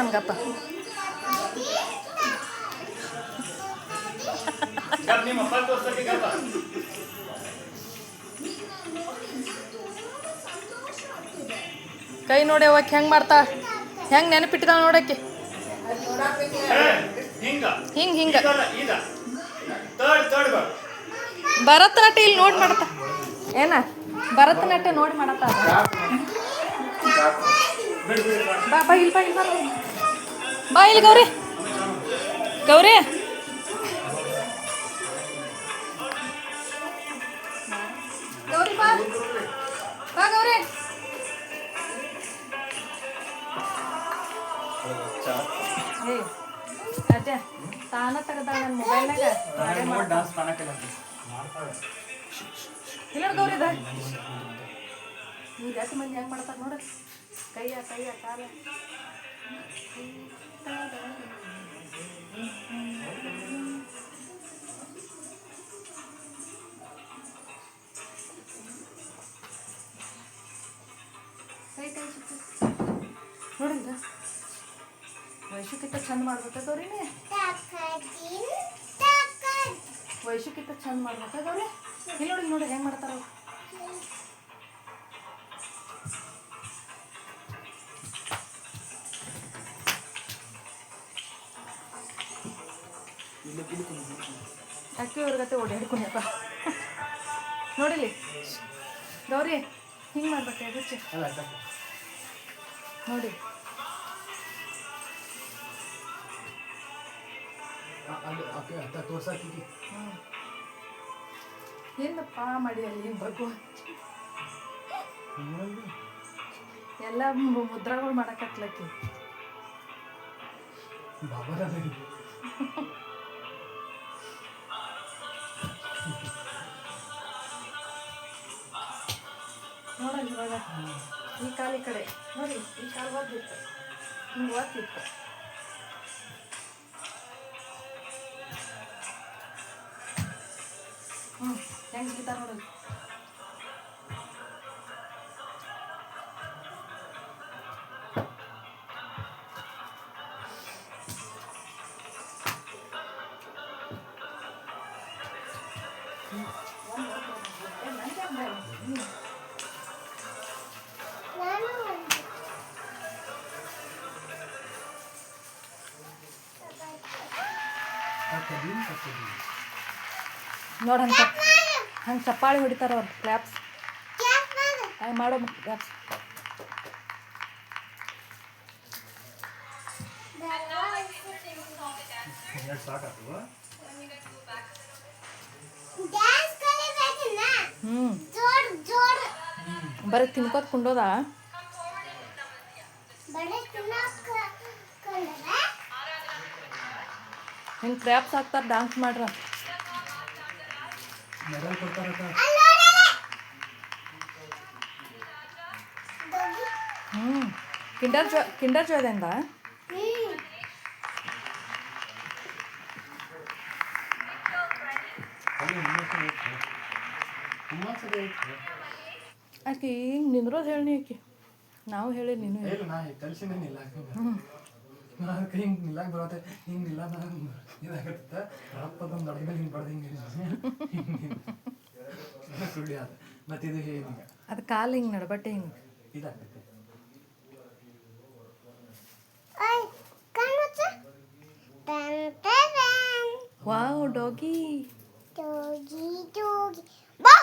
ಮಾಡ್ತಾನಗಪ್ಪ. ಕೈ ನೋಡಿ ಅವಕ್ಕೆ ಹೆಂಗೆ ಮಾಡ್ತಾ, ಹೆಂಗೆ ನೆನಪಿಟ್ಕೊಳ್ಳ ನೋಡಕ್ಕೆ. ಹಿಂಗೆ ಹಿಂಗೆ ಭರತನಾಟ್ಯ ಇಲ್ಲಿ ನೋಡಿ ಮಾಡತ್ತ. ಏನ ಭರತನಾಟ್ಯ ನೋಡಿ ಮಾಡತ್ತ. ಬಾ ಬಾ ಇಲ್ಲಿ ಬಾ, ಇಲ್ಲಿ ಬಾ, ಬಾ ಇಲ್ಲಿ ಗೌರಿ. ಗೌರಿ ಗೌರಿ ಬಾ, ಬಾ ಗೌರಿ. ಏ ಅಜ್ಜ ತಾನ ತೆಗದ ನನ್ನ ಮೊಬೈಲ್ನಾಗ ಇಲ್ಲ ಗೌರಿ. ಅದ ನೀವು ಜಾಸ್ತಿ ಮಂದಿ ಹೆಂಗೆ ಮಾಡ್ತಾರೆ ನೋಡ್ರಿ. ಕೈಯ ಕಾಲ ನೋಡಿದ ವೈಶುಕಿಂತ ಚಂದ ಮಾಡ್ಬೇಕ ಗೌರಿನೇ. ವೈಶುಕಿಂತ ಚಂದ ಮಾಡ್ಬೇಕ ಗೌರಿ. ಇಲ್ಲಿ ನೋಡಿ ನೋಡಿ ಹೆಂಗೆ ಮಾಡ್ತಾರ. ಅಕ್ಕಿ ಅವ್ರಿಗತ್ತೆ ಓಡಾಡ್ಕೊಳಪ್ಪ. ನೋಡಿಲಿ ಗೌರಿ ಹಿಂಗೆ ಮಾಡ್ಬೇಕು. ಅದಕ್ಕೆ ನೋಡಿ ಏನಪ್ಪ ಮಾಡಿ ಅಲ್ಲಿ ಬಗ್ಗು ಎಲ್ಲ ಮುದ್ರಾಗಳು ಮಾಡಕತ್ಲಕ್ಕಿ. ನೋಡಲ್ಲ ಇವಾಗ ಈ ಕಾಲ ಈ ಕಡೆ ನೋಡಿ. ಈ ಕಾಲ ಓದ್ತಿತ್ತು, ಹಿಂಗೆ ಓದ್ತಿತ್ತು. ಹೆಂಗೆ ಬಿಡ್ತಾರೆ ನೋಡೋದು. ನೋಡಿ ಹಂಗೆ ಚಪ್ಪಾಳಿ ಹೊಡಿತಾರ ಅವ್ರು. ಕ್ಲಾಪ್ಸ್ ಮಾಡೋ ಕ್ಲಾಪ್ಸ್. ಬರೀ ತಿನ್ಕೋತ ಕುಂಡೋದ. ಹಿಂಗೆ ಕ್ರ್ಯಾಪ್ಸ್ ಹಾಕ್ತಾರೆ, ಡ್ಯಾನ್ಸ್ ಮಾಡ್ರ. ಕಿಂಡರ್ ಜಾಯ್ದಿಂದ ಆಕೆ ಹಿಂಗೆ ನಿಂದ್ರೋದು ಹೇಳಿ. ಆಕೆ ನಾವು ಹೇಳಿ ನೀನು ಅದಕ್ಕೆ ಹಿಂಗೆ ನಿಲ್ಲಾಕ ಬರತ್ತೆ. ಹಿಂಗೆ ನಿಲ್ಲದ ಇದಾಗತ್ತ ರಪ್ಪದೊಂದು ಅಡುಗೆ ಹಿಂಗೆ ಬಡ್ದು ಹಿಂಗೆ ಸುಳ್ಳಿ ಅದ. ಮತ್ತು ಇದು ಹಿಂಗೆ ಅದು ಕಾಲು ಹಿಂಗೆ ನಡಬಟ್ಟೆ ಹಿಂಗೆ ಇದಾಗತ್ತೆ. Wow doggy. ಬಾ